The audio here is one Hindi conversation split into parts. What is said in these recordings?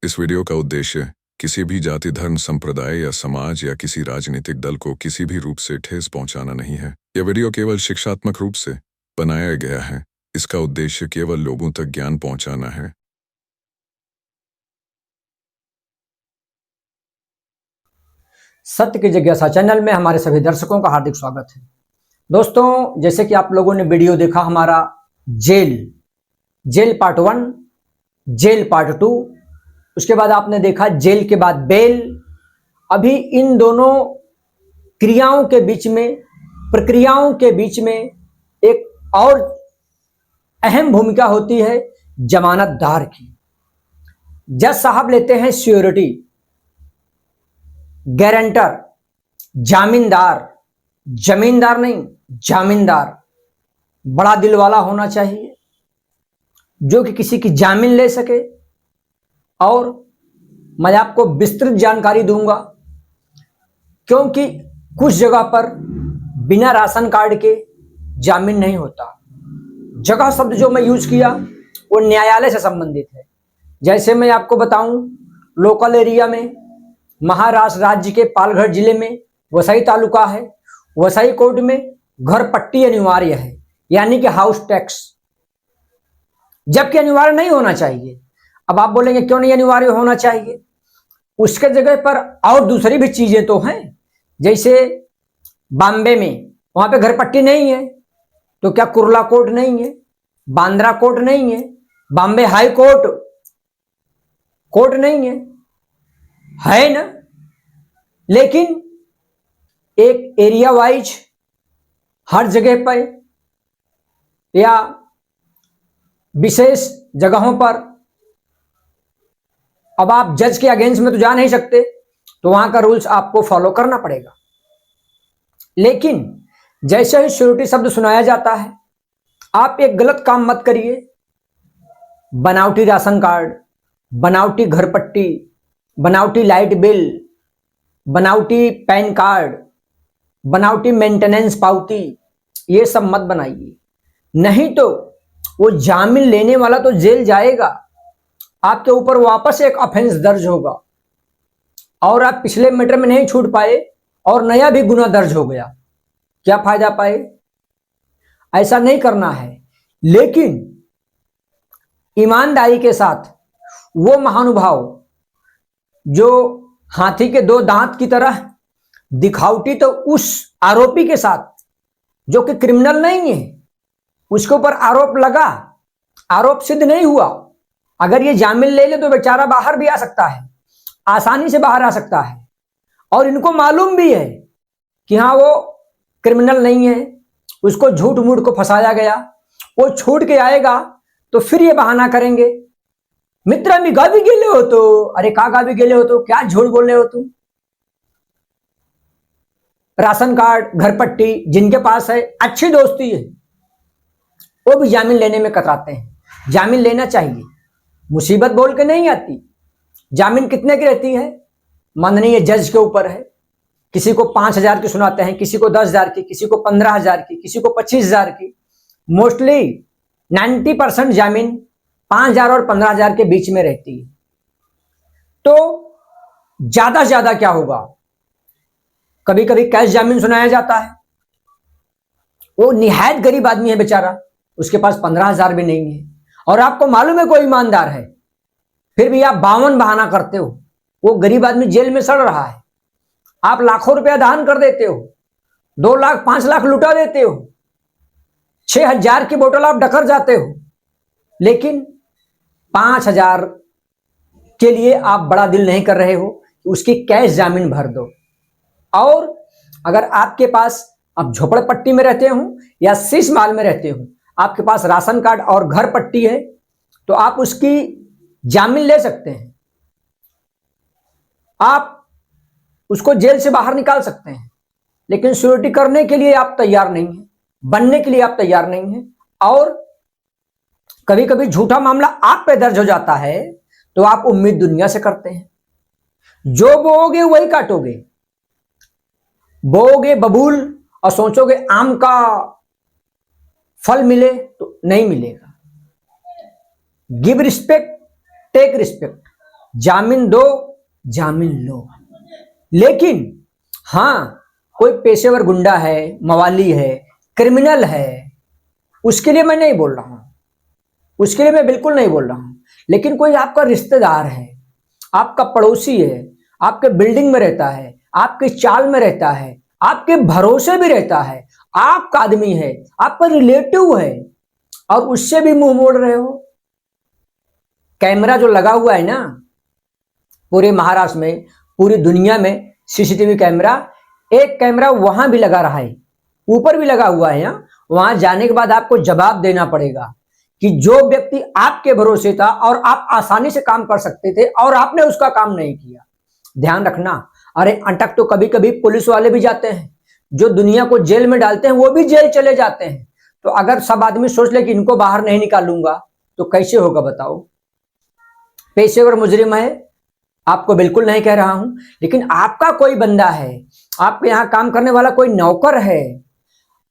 इस वीडियो का उद्देश्य किसी भी जाति, धर्म, संप्रदाय या समाज या किसी राजनीतिक दल को किसी भी रूप से ठेस पहुंचाना नहीं है। यह वीडियो केवल शिक्षात्मक रूप से बनाया गया है। इसका उद्देश्य केवल लोगों तक ज्ञान पहुंचाना है। सत्य की जिज्ञासा चैनल में हमारे सभी दर्शकों का हार्दिक स्वागत है। दोस्तों, जैसे कि आप लोगों ने वीडियो देखा हमारा जेल पार्ट 1, जेल पार्ट 2, उसके बाद आपने देखा जेल के बाद बेल। अभी इन दोनों क्रियाओं के बीच में, प्रक्रियाओं के बीच में एक और अहम भूमिका होती है जमानतदार की। जज साहब लेते हैं श्योरिटी, गारंटर, जामीनदार, जमींदार नहीं, जामीनदार बड़ा दिल वाला होना चाहिए जो कि किसी की जामीन ले सके। और मैं आपको विस्तृत जानकारी दूंगा, क्योंकि कुछ जगह पर बिना राशन कार्ड के जामीन नहीं होता। जगह शब्द जो मैं यूज किया वो न्यायालय से संबंधित है। जैसे मैं आपको बताऊं, लोकल एरिया में महाराष्ट्र राज्य के पालघर जिले में वसई तालुका है। वसई कोर्ट में घर पट्टी अनिवार्य है, यानी कि हाउस टैक्स, जबकि अनिवार्य नहीं होना चाहिए। अब आप बोलेंगे क्यों नहीं अनिवार्य होना चाहिए? उसके जगह पर और दूसरी भी चीजें तो हैं। जैसे बॉम्बे में वहां पे घर पट्टी नहीं है, तो क्या कुर्ला कोर्ट नहीं है, बांद्रा कोर्ट नहीं है, बॉम्बे हाई कोर्ट नहीं है ना? लेकिन एक एरिया वाइज हर जगह पर या विशेष जगहों पर, अब आप जज के अगेंस्ट में तो जा नहीं सकते, तो वहां का रूल्स आपको फॉलो करना पड़ेगा। लेकिन जैसे ही श्योरिटी शब्द सुनाया जाता है, आप एक गलत काम मत करिए। बनावटी राशन कार्ड, बनावटी घर पट्टी, बनावटी लाइट बिल, बनावटी पैन कार्ड, बनावटी मेंटेनेंस पावती, ये सब मत बनाइए। नहीं तो वो जामीन लेने वाला तो जेल जाएगा, आपके ऊपर वापस एक ऑफेंस दर्ज होगा और आप पिछले मैटर में नहीं छूट पाए और नया भी गुना दर्ज हो गया। क्या फायदा पाए? ऐसा नहीं करना है। लेकिन ईमानदारी के साथ वो महानुभाव जो हाथी के दो दांत की तरह दिखावटी, तो उस आरोपी के साथ जो कि क्रिमिनल नहीं है, उसके ऊपर आरोप लगा, आरोप सिद्ध नहीं हुआ, अगर ये जामीन ले ले तो बेचारा बाहर भी आ सकता है, आसानी से बाहर आ सकता है। और इनको मालूम भी है कि हाँ वो क्रिमिनल नहीं है, उसको झूठ मूठ को फंसाया गया, वो छूट के आएगा तो फिर ये बहाना करेंगे, मित्र मी गावी गेले होतो। अरे का गावी गेले होतो? क्या झूठ बोल रहे हो तुम? राशन कार्ड, घर पट्टी जिनके पास है, अच्छी दोस्ती है, वो भी जामीन लेने में कतराते हैं। जामीन लेना चाहिए, मुसीबत बोल के नहीं आती। जामीन कितने की रहती है? माननीय जज के ऊपर है। किसी को 5,000 की सुनाते हैं, किसी को 10,000 की, किसी को 15,000 की, किसी को 25,000 की। मोस्टली 90% जामीन 5,000 और 15,000 के बीच में रहती है। तो ज्यादा से ज्यादा क्या होगा, कभी कभी कैश जामीन सुनाया जाता है। वो निहायत गरीब आदमी है बेचारा, उसके पास 15,000 भी नहीं है, और आपको मालूम है कोई ईमानदार है, फिर भी आप 52 बहाना करते हो। वो गरीब आदमी जेल में सड़ रहा है, आप लाखों रुपया दान कर देते हो, 2 लाख 5 लाख लुटा देते हो, 6,000 की बोतल आप डकर जाते हो, लेकिन 5,000 के लिए आप बड़ा दिल नहीं कर रहे हो कि उसकी कैश जामीन भर दो। और अगर आपके पास, आप झोपड़पट्टी में रहते हो या शीश महल में रहते हो, आपके पास राशन कार्ड और घर पट्टी है, तो आप उसकी जामीन ले सकते हैं, आप उसको जेल से बाहर निकाल सकते हैं। लेकिन श्योरिटी करने के लिए आप तैयार नहीं हैं, बनने के लिए आप तैयार नहीं हैं, और कभी कभी झूठा मामला आप पे दर्ज हो जाता है, तो आप उम्मीद दुनिया से करते हैं। जो बोओगे वही काटोगे। बोओगे बबूल और सोचोगे आम का फल मिले, तो नहीं मिलेगा। Give respect, take respect. जामीन दो, जामीन लो। लेकिन हाँ, कोई पेशेवर गुंडा है, मवाली है, क्रिमिनल है, उसके लिए मैं नहीं बोल रहा हूं, उसके लिए मैं बिल्कुल नहीं बोल रहा हूं। लेकिन कोई आपका रिश्तेदार है, आपका पड़ोसी है, आपके बिल्डिंग में रहता है, आपकी चाल में रहता है, आपके भरोसे भी रहता है, आपका आदमी है, आपका रिलेटिव है, और उससे भी मुंह मोड़ रहे हो। कैमरा जो लगा हुआ है ना पूरे महाराष्ट्र में, पूरी दुनिया में सीसीटीवी कैमरा, एक कैमरा वहां भी लगा रहा है, ऊपर भी लगा हुआ है। यहाँ वहां जाने के बाद आपको जवाब देना पड़ेगा कि जो व्यक्ति आपके भरोसे था और आप आसानी से काम कर सकते थे और आपने उसका काम नहीं किया। ध्यान रखना। अरे अटक तो कभी कभी पुलिस वाले भी जाते हैं, जो दुनिया को जेल में डालते हैं वो भी जेल चले जाते हैं। तो अगर सब आदमी सोच ले कि इनको बाहर नहीं निकालूंगा तो कैसे होगा बताओ। पेशेवर मुजरिम है, आपको बिल्कुल नहीं कह रहा हूं, लेकिन आपका कोई बंदा है, आपके यहां काम करने वाला कोई नौकर है,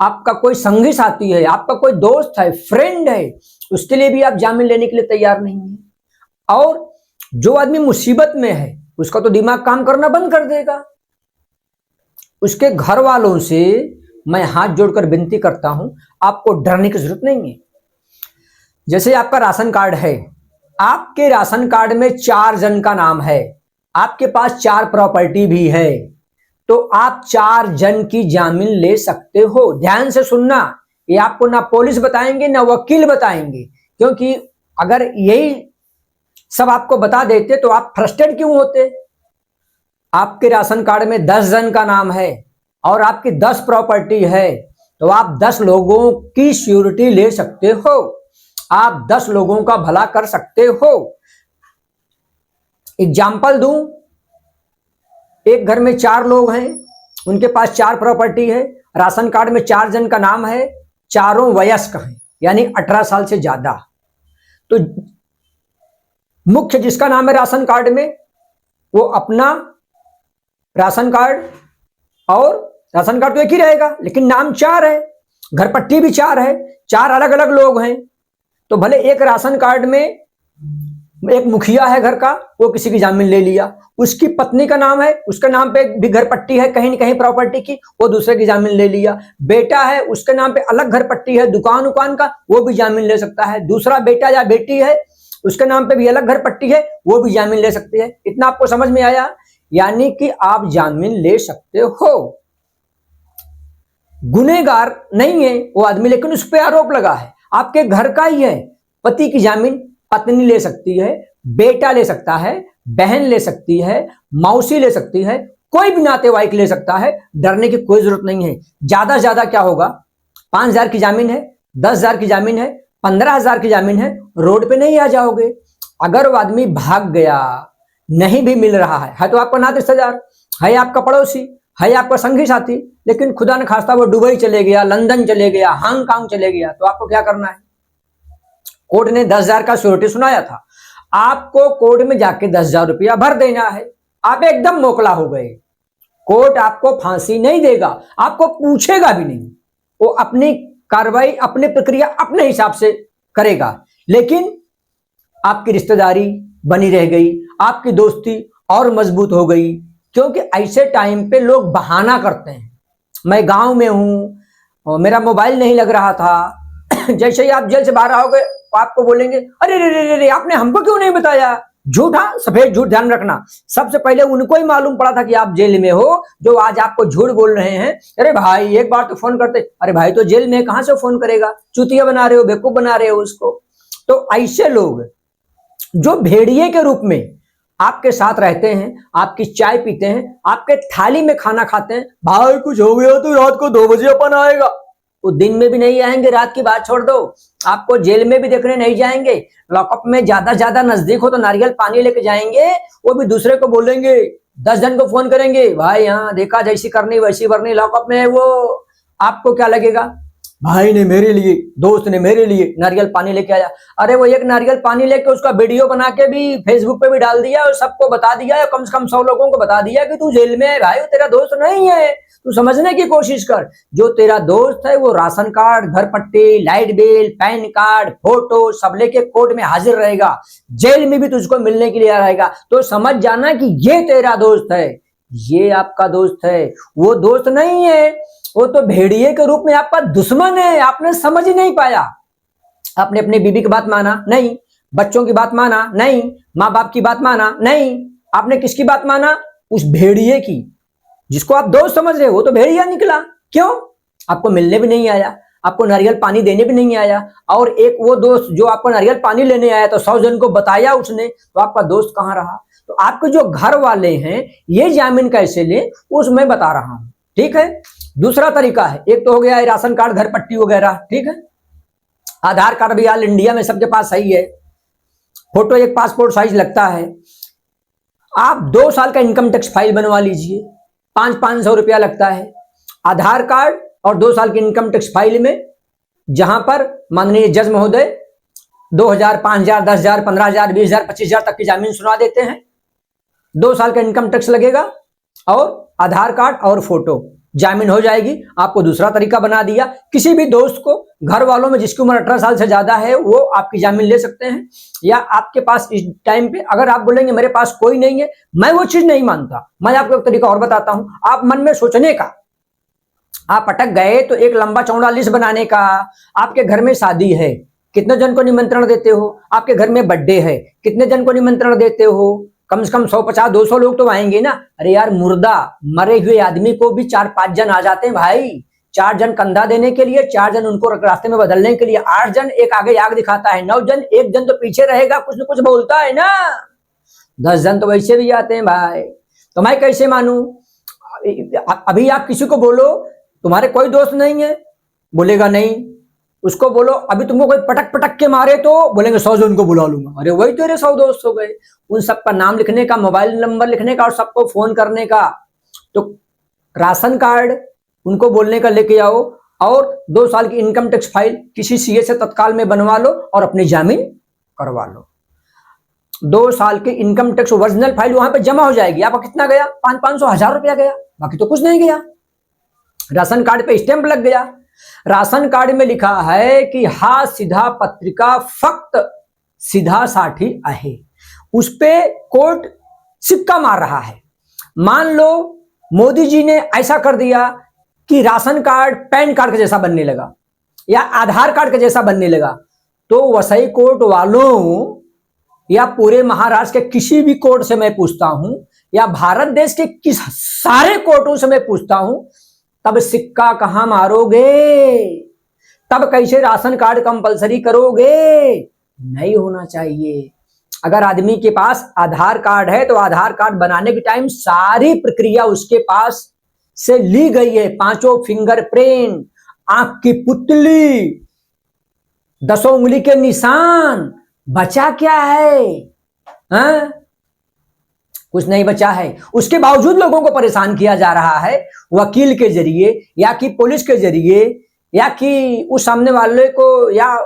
आपका कोई संगी साथी है, आपका कोई दोस्त है, फ्रेंड है, उसके लिए भी आप जामीन लेने के लिए तैयार नहीं है। और जो आदमी मुसीबत में है उसका तो दिमाग काम करना बंद कर देगा। उसके घर वालों से मैं हाथ जोड़कर विनती करता हूं, आपको डरने की जरूरत नहीं है। जैसे आपका राशन कार्ड है, आपके राशन कार्ड में 4 जन का नाम है, आपके पास 4 प्रॉपर्टी भी है, तो आप 4 जन की जामीन ले सकते हो। ध्यान से सुनना, ये आपको ना पुलिस बताएंगे ना वकील बताएंगे, क्योंकि अगर यही सब आपको बता देते तो आप फ्रस्ट्रेट क्यों होते। आपके राशन कार्ड में 10 जन का नाम है और आपकी 10 प्रॉपर्टी है, तो आप 10 लोगों की श्योरिटी ले सकते हो, आप 10 लोगों का भला कर सकते हो। एग्जाम्पल दूं, एक घर में 4 लोग हैं, उनके पास 4 प्रॉपर्टी है, राशन कार्ड में 4 जन का नाम है, चारों वयस्क हैं, यानी 18 साल से ज्यादा। तो मुख्य जिसका नाम है राशन कार्ड में, वो अपना राशन कार्ड, और राशन कार्ड तो एक ही रहेगा लेकिन नाम 4 है, घर पट्टी भी 4 है, 4 अलग अलग लोग हैं। तो भले एक राशन कार्ड में एक मुखिया है घर का, वो किसी की जामीन ले लिया, उसकी पत्नी का नाम है, उसके नाम पे भी घर पट्टी है कहीं न कहीं प्रॉपर्टी की, वो दूसरे की जामीन ले लिया। बेटा है, उसके नाम पे अलग घर पट्टी है दुकान उकान का, वो भी जामीन ले सकता है। दूसरा बेटा या बेटी है, उसके नाम पे भी अलग घर पट्टी है, वो भी जामीन ले सकती है। इतना आपको समझ में आया? यानी कि आप जामीन ले सकते हो। गुनहगार नहीं है वो आदमी, लेकिन उस पर आरोप लगा है, आपके घर का ही है। पति की जामीन पत्नी ले सकती है, बेटा ले सकता है, बहन ले सकती है, मौसी ले सकती है, कोई भी नातेवाईक ले सकता है। डरने की कोई जरूरत नहीं है। ज्यादा से ज्यादा क्या होगा, 5,000 की जामीन है, 10,000 की जामीन है, 15,000 की जामीन है, रोड पे नहीं आ जाओगे। अगर वो आदमी भाग गया, नहीं भी मिल रहा है तो आपका नात रिश्तेदार है, आपका पड़ोसी है, आपका संगी साथी, लेकिन खुदा न खास्ता वो दुबई चले गया, लंदन चले गया, हांगकांग चले गया, तो आपको क्या करना है? कोर्ट ने 10,000 का श्योरिटी सुनाया था, आपको कोर्ट में जाके 10,000 रुपया भर देना है। आप एकदम मोकला हो गए, कोर्ट आपको फांसी नहीं देगा, आपको पूछेगा भी नहीं, वो अपनी कार्रवाई, अपनी प्रक्रिया अपने हिसाब से करेगा। लेकिन आपकी रिश्तेदारी बनी रह गई, आपकी दोस्ती और मजबूत हो गई, क्योंकि ऐसे टाइम पे लोग बहाना करते हैं। मैं गांव में हूं, मेरा मोबाइल नहीं लग रहा था। जैसे ही आप जेल से बाहर आओगे आपको बोलेंगे, अरे रे रे रे आपने हमको क्यों नहीं बताया? झूठा सफेद झूठ। ध्यान रखना, सबसे पहले उनको ही मालूम पड़ा था कि आप जेल में हो, जो आज आपको झूठ बोल रहे हैं। अरे भाई एक बार तो फोन करते। अरे भाई तो जेल में, कहां से फोन करेगा? चुतिया बना रहे हो, बेवकूफ बना रहे हो उसको। तो ऐसे लोग जो भेड़िए के रूप में आपके साथ रहते हैं, आपकी चाय पीते हैं, आपके थाली में खाना खाते हैं, भाई कुछ हो गया तो रात को 2 बजे अपन आएगा, वो दिन में भी नहीं आएंगे। रात की बात छोड़ दो, आपको जेल में भी देखने नहीं जाएंगे। लॉकअप में ज्यादा नजदीक हो तो नारियल पानी लेके जाएंगे, वो भी दूसरे को बोलेंगे, 10 जन को फोन करेंगे, भाई यहाँ देखा जैसी करनी वैसी भरनी, लॉकअप में है वो। आपको क्या लगेगा? भाई ने मेरे लिए, दोस्त ने मेरे लिए नारियल पानी लेके आया। अरे वो एक नारियल पानी लेके उसका वीडियो बना के भी फेसबुक पे भी डाल दिया और सबको बता दिया, कम से कम 100 लोगों को बता दिया कि तू जेल में है भाई, वो तेरा दोस्त नहीं है। तू समझने की कोशिश कर, जो तेरा दोस्त है वो राशन कार्ड, घर पट्टी, light bill, pan card, photo सब लेके कोर्ट में हाजिर रहेगा, जेल में भी तुझको मिलने के लिए रहेगा। तो समझ जाना कि ये तेरा दोस्त है, ये आपका दोस्त है, वो दोस्त नहीं है, वो तो भेड़िए के रूप में आपका दुश्मन है। आपने समझ ही नहीं पाया। आपने अपनी बीबी की बात माना नहीं, बच्चों की बात माना नहीं, माँ बाप की बात माना नहीं, आपने किसकी बात माना? उस भेड़िए की, जिसको आप दोस्त समझ रहे हो वो तो भेड़िया निकला। क्यों? आपको मिलने भी नहीं आया, आपको नारियल पानी देने भी नहीं आया, और एक वो दोस्त जो आपको नारियल पानी लेने आया तो 100 जन को बताया उसने, तो आपका दोस्त कहां रहा? तो आपके जो घर वाले हैं ये जामीन कैसे ले, उस मैं बता रहा हूं। ठीक है, दूसरा तरीका है, एक तो हो गया राशन कार्ड, घर पट्टी वगैरह, ठीक है। आधार कार्ड भी हाल इंडिया में सबके पास सही है, फोटो एक पासपोर्ट साइज लगता है। आप 2 साल का इनकम टैक्स फाइल बनवा लीजिए, 500 रुपया लगता है। आधार कार्ड और 2 साल की इनकम टैक्स फाइल में जहां पर माननीय जज महोदय 2000, 5000, 10,000, 15,000, 20,000, 25,000 तक की जामीन सुना देते हैं। 2 साल का इनकम टैक्स लगेगा और आधार कार्ड और फोटो, जामीन हो जाएगी। आपको दूसरा तरीका बना दिया, किसी भी दोस्त को, घर वालों में जिसकी उम्र 18 साल से ज्यादा है वो आपकी जामीन ले सकते हैं। या आपके पास इस टाइम पे अगर आप बोलेंगे मेरे पास कोई नहीं है, मैं वो चीज नहीं मानता। मैं आपको एक तरीका और बताता हूं, आप मन में सोचने का, आप अटक गए तो एक लंबा चौड़ा लिस्ट बनाने का। आपके घर में शादी है, कितने जन को निमंत्रण देते हो? आपके घर में बर्थडे है, कितने जन को निमंत्रण देते हो? कम से कम 150, 200 लोग तो आएंगे ना। अरे यार, मुर्दा मरे हुए आदमी को भी 4-5 जन आ जाते हैं भाई। 4 जन कंधा देने के लिए, 4 जन उनको रास्ते में बदलने के लिए, 8 जन एक आगे आग दिखाता है, 9 जन, 1 जन तो पीछे रहेगा, कुछ न कुछ बोलता है ना, 10 जन तो वैसे भी आते हैं भाई। तो मैं कैसे मानूं? अभी आप किसी को बोलो तुम्हारे कोई दोस्त नहीं है, बोलेगा नहीं। उसको बोलो अभी तुमको कोई पटक पटक के मारे तो बोलेंगे 100 जन को बुला लूंगा। अरे वही तेरे 100 दोस्त हो गए। उन सबका नाम लिखने का, मोबाइल नंबर लिखने का और सबको फोन करने का। तो राशन कार्ड उनको बोलने का लेके आओ और 2 साल की इनकम टैक्स फाइल किसी सीए से तत्काल में बनवा लो और अपनी जामीन करवा लो। 2 साल की इनकम टैक्स ओरिजिनल फाइल वहां पे जमा हो जाएगी। आपका कितना गया? 500, 1000 रुपया गया, बाकी तो कुछ नहीं गया। राशन कार्ड पे स्टैंप लग गया। राशन कार्ड में लिखा है कि हा सीधा पत्रिका फक्त सीधा साठी आहे, उस पे कोर्ट सिक्का मार रहा है। मान लो मोदी जी ने ऐसा कर दिया कि राशन कार्ड पैन कार्ड के जैसा बनने लगा या आधार कार्ड के जैसा बनने लगा, तो वसई कोर्ट वालों या पूरे महाराष्ट्र के किसी भी कोर्ट से मैं पूछता हूं या भारत देश के किस सारे कोर्टों से मैं पूछता हूं, तब सिक्का कहां मारोगे? तब कैसे राशन कार्ड कंपलसरी करोगे? नहीं होना चाहिए। अगर आदमी के पास आधार कार्ड है तो आधार कार्ड बनाने के टाइम सारी प्रक्रिया उसके पास से ली गई है। 5 फिंगरप्रिंट, आंख की पुतली, 10 उंगली के निशान, बचा क्या है? हाँ? कुछ नहीं बचा है। उसके बावजूद लोगों को परेशान किया जा रहा है, वकील के जरिए या कि पुलिस के जरिए या कि उस सामने वाले को या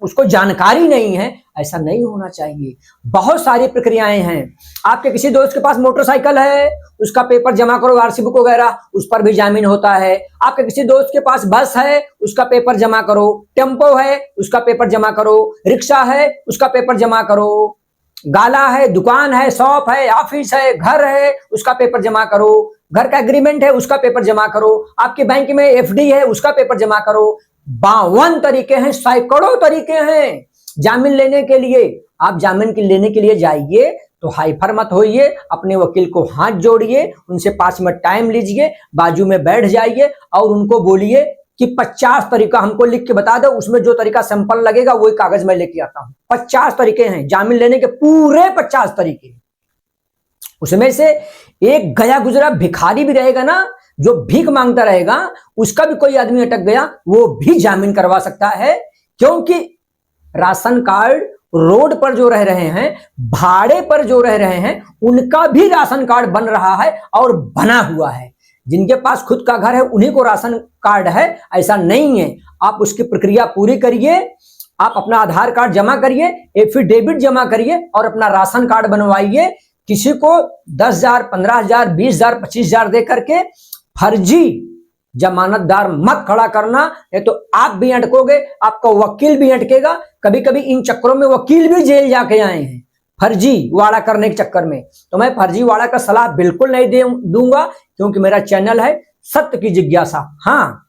उसको जानकारी नहीं है। ऐसा नहीं होना चाहिए। बहुत सारी प्रक्रियाएं हैं। आपके किसी दोस्त के पास मोटरसाइकिल है, उसका पेपर जमा करो, आरसी बुक वगैरह, उस पर भी जामीन होता है। आपके किसी दोस्त के पास बस है, उसका पेपर जमा करो। टेम्पो है, उसका पेपर जमा करो। रिक्शा है, उसका पेपर जमा करो। गाला है, दुकान है, शॉप है, ऑफिस है, घर है, उसका पेपर जमा करो। घर का एग्रीमेंट है, उसका पेपर जमा करो। आपके बैंक में एफडी है, उसका पेपर जमा करो। 52 तरीके हैं, सैकड़ों तरीके हैं जामीन लेने के लिए। आप जामीन लेने के लिए जाइए तो हाइफर मत होइए, अपने वकील को हाथ जोड़िए, उनसे 5 मिनट टाइम लीजिए, बाजू में बैठ जाइए और उनको बोलिए कि 50 तरीका हमको लिख के बता दो, उसमें जो तरीका सिंपल लगेगा वही कागज मैं लेके आता हूं। 50 तरीके हैं जामीन लेने के, पूरे 50 तरीके। उसमें से एक गया गुजरा भिखारी भी रहेगा ना, जो भीख मांगता रहेगा, उसका भी कोई आदमी अटक गया, वो भी जामीन करवा सकता है। क्योंकि राशन कार्ड रोड पर जो रह रहे हैं, भाड़े पर जो रह रहे हैं, उनका भी राशन कार्ड बन रहा है और बना हुआ है। जिनके पास खुद का घर है उन्हीं को राशन कार्ड है, ऐसा नहीं है। आप उसकी प्रक्रिया पूरी करिए, आप अपना आधार कार्ड जमा करिए, एफिडेविट जमा करिए और अपना राशन कार्ड बनवाइए। किसी को 10,000, 15,000, 20,000, 25,000 दे करके फर्जी जमानतदार मत खड़ा करना, नहीं तो आप भी अटकोगे, आपका वकील भी अटकेगा। कभी कभी इन चक्करों में वकील भी जेल जाके आए हैं फर्जी वाड़ा करने के चक्कर में। तो मैं फर्जी वाड़ा का सलाह बिल्कुल नहीं दूंगा, क्योंकि मेरा चैनल है सत्य की जिज्ञासा। हाँ,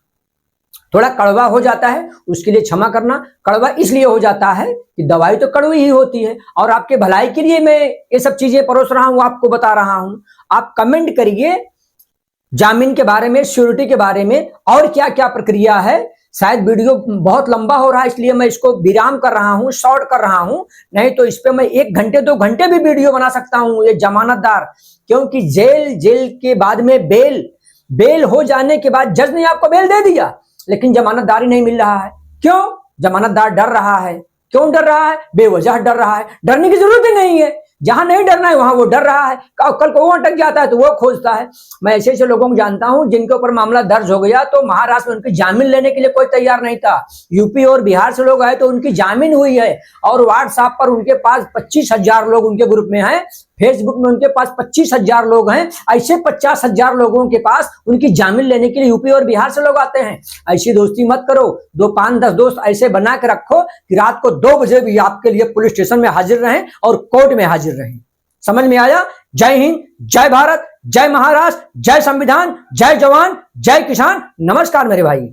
थोड़ा कड़वा हो जाता है, उसके लिए क्षमा करना। कड़वा इसलिए हो जाता है कि दवाई तो कड़वी ही होती है, और आपके भलाई के लिए मैं ये सब चीजें परोस रहा हूं, आपको बता रहा हूं। आप कमेंट करिए जामीन के बारे में, श्योरिटी के बारे में, और क्या क्या प्रक्रिया है। शायद वीडियो बहुत लंबा हो रहा है, इसलिए मैं इसको विराम कर रहा हूं, शॉर्ट कर रहा हूं। नहीं तो इस पे मैं 1 घंटे 2 घंटे भी वीडियो बना सकता हूं। ये जमानतदार, क्योंकि जेल के बाद में बेल हो जाने के बाद जज ने आपको बेल दे दिया, लेकिन जमानतदारी नहीं मिल रहा है। क्यों? जमानतदार डर रहा है। क्यों डर रहा है? बेवजह डर रहा है। डरने की जरूरत ही नहीं है। जहां नहीं डरना है वहां वो डर रहा है। कल को वो अटक जाता है तो वो खोजता है। मैं ऐसे ऐसे लोगों को जानता हूं जिनके ऊपर मामला दर्ज हो गया तो महाराष्ट्र में उनकी जामीन लेने के लिए कोई तैयार नहीं था। यूपी और बिहार से लोग आए तो उनकी जामीन हुई है, और व्हाट्सएप पर उनके पास 25,000 लोग उनके ग्रुप में हैं, फेसबुक में उनके पास 25,000 लोग हैं। ऐसे 50,000 लोगों के पास उनकी जामीन लेने के लिए यूपी और बिहार से लोग आते हैं। ऐसी दोस्ती मत करो। 2, 5, 10 दोस्त ऐसे बना के रखो कि रात को 2 बजे भी आपके लिए पुलिस स्टेशन में हाजिर रहें और कोर्ट में हाजिर रहें। समझ में आया? जय हिंद, जय भारत, जय महाराष्ट्र, जय संविधान, जय जवान, जय किसान। नमस्कार मेरे भाई।